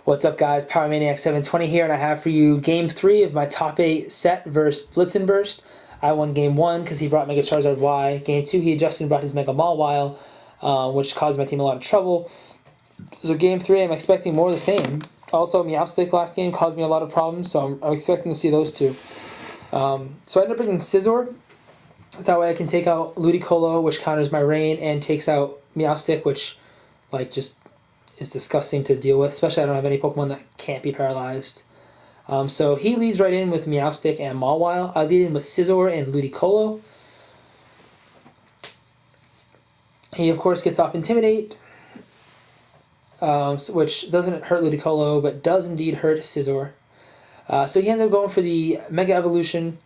What's up, guys? Power Maniac 720 here, and I have for you Game 3 of my top 8 set versus BlitznBurst. I won Game 1 because he brought Mega Charizard Y. Game 2, he adjusted and brought his Mega Mawile, which caused my team a lot of trouble. So Game 3, I'm expecting more of the same. Also, Meowstic last game caused me a lot of problems, so I'm expecting to see those two. So I ended up bringing Scizor. That way I can take out Ludicolo, which counters my Rain, and takes out Meowstic, which, just is disgusting to deal with, especially I don't have any Pokemon that can't be paralyzed. So he leads right in with Meowstic and Mawile. I lead in with Scizor and Ludicolo. He, of course, gets off Intimidate, which doesn't hurt Ludicolo, but does indeed hurt Scizor. So he ends up going for the Mega Evolution.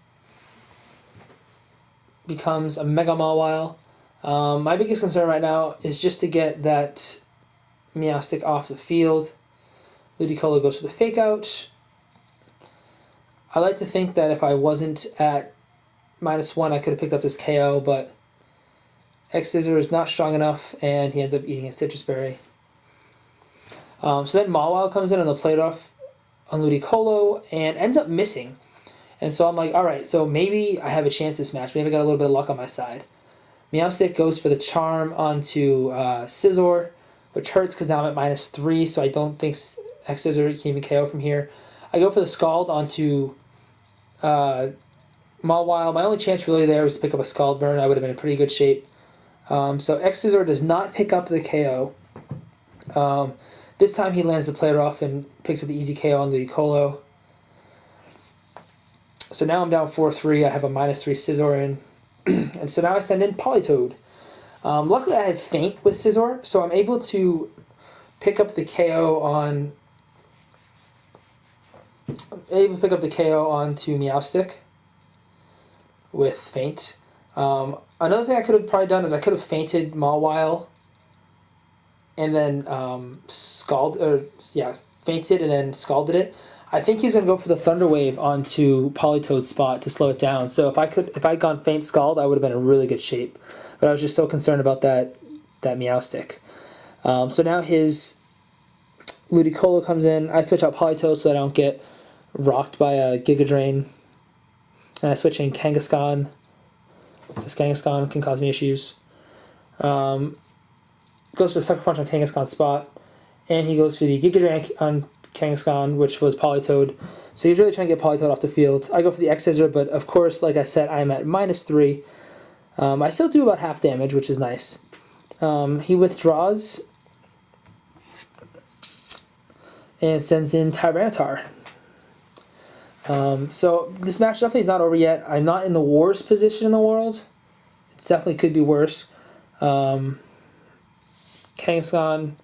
Becomes a Mega Mawile. My biggest concern right now is just to get that Meowstic off the field. Ludicolo goes for the Fake Out. I like to think that if I wasn't at -1, I could have picked up this KO, but X-Scissor is not strong enough, and he ends up eating a Citrus Berry. So then Mawile comes in on the play-off on Ludicolo and ends up missing. And so I'm like, alright, so maybe I have a chance this match. Maybe I got a little bit of luck on my side. Meowstic goes for the Charm onto Scizor, which hurts because now I'm at -3, so I don't think X-Scissor can even KO from here. I go for the Scald onto Mawile. My only chance really there was to pick up a Scald Burn. I would have been in pretty good shape. So X-Scissor does not pick up the KO. This time he lands the player off and picks up the easy KO on Ludicolo. So now I'm down 4-3. I have a -3 Scizor in. And so now I send in Politoed. Luckily I have Feint with Scizor, so I'm able to pick up the KO on... onto Meowstic with Feint. Another thing I could have probably done is I could have feinted Mawile and then feinted and then scalded it. I think he's gonna go for the Thunder Wave onto Politoed's spot to slow it down. So if I'd gone Feint Scald, I would have been in really good shape. But I was just so concerned about that Meowstic. So now his Ludicolo comes in. I switch out Politoed so that I don't get rocked by a Giga Drain. And I switch in Kangaskhan. This Kangaskhan can cause me issues. Goes for the Sucker Punch on Kangaskhan's spot. And he goes for the Giga Drain on Kangaskhan, which was Politoed. So he's really trying to get Politoed off the field. I go for the X-Scissor, but of course, like I said, I'm at -3. I still do about half damage, which is nice. He withdraws and sends in Tyranitar. So this match definitely is not over yet. I'm not in the worst position in the world. It definitely could be worse. Kangaskhan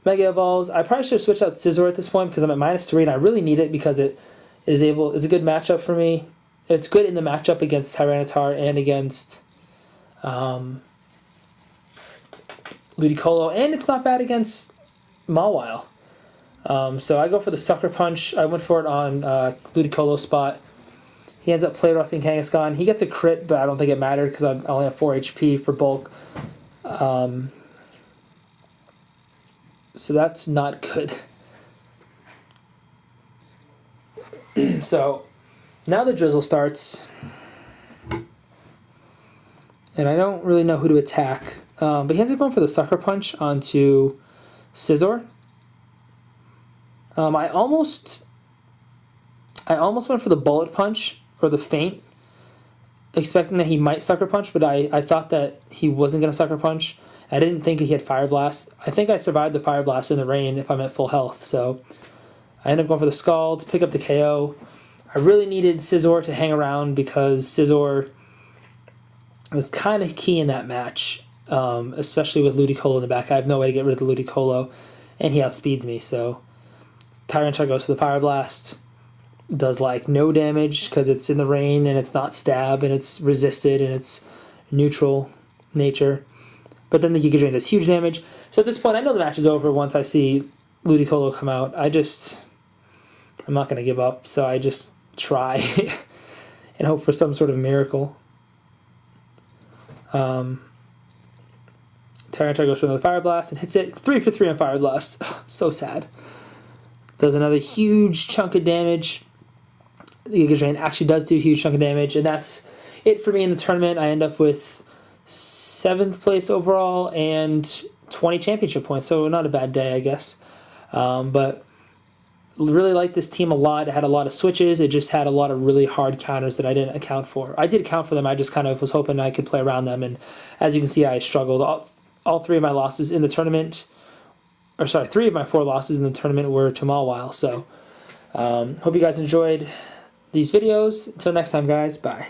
Mega Evolves. I probably should have switched out Scizor at this point because I'm at -3 and I really need it because it's a good matchup for me. It's good in the matchup against Tyranitar and against Ludicolo, and it's not bad against Mawile. So I go for the Sucker Punch. I went for it on Ludicolo's spot. He ends up play roughing Kangaskhan. He gets a crit, but I don't think it mattered because I only have 4 HP for bulk. So that's not good. So now the drizzle starts. And I don't really know who to attack. But he ends up going for the Sucker Punch onto Scizor. I almost went for the Bullet Punch or the Feint, expecting that he might Sucker Punch, but I thought that he wasn't going to Sucker Punch. I didn't think he had Fire Blast. I think I survived the Fire Blast in the rain if I'm at full health, so I ended up going for the Scald, pick up the KO. I really needed Scizor to hang around because Scizor was kind of key in that match, especially with Ludicolo in the back. I have no way to get rid of the Ludicolo, and he outspeeds me, so Tyranitar goes for the Fire Blast. Does no damage because it's in the rain and it's not stab and it's resisted and it's neutral nature. But then the Giga Drain does huge damage. So at this point, I know the match is over once I see Ludicolo come out. I'm not going to give up, so I just try and hope for some sort of miracle. Tyranitar goes for another Fire Blast and hits it. 3 for 3 on Fire Blast. So sad. Does another huge chunk of damage. The Giga Drain actually does do a huge chunk of damage, and that's it for me in the tournament. I end up with 7th place overall and 20 championship points, so not a bad day, I guess. But really like this team a lot. It had a lot of switches. It just had a lot of really hard counters that I didn't account for. I did account for them. I just kind of was hoping I could play around them, and as you can see, I struggled. All 3 of my losses in the tournament, or sorry, 3 of my 4 losses in the tournament were to Mawile. So hope you guys enjoyed these videos. Until next time, guys. Bye.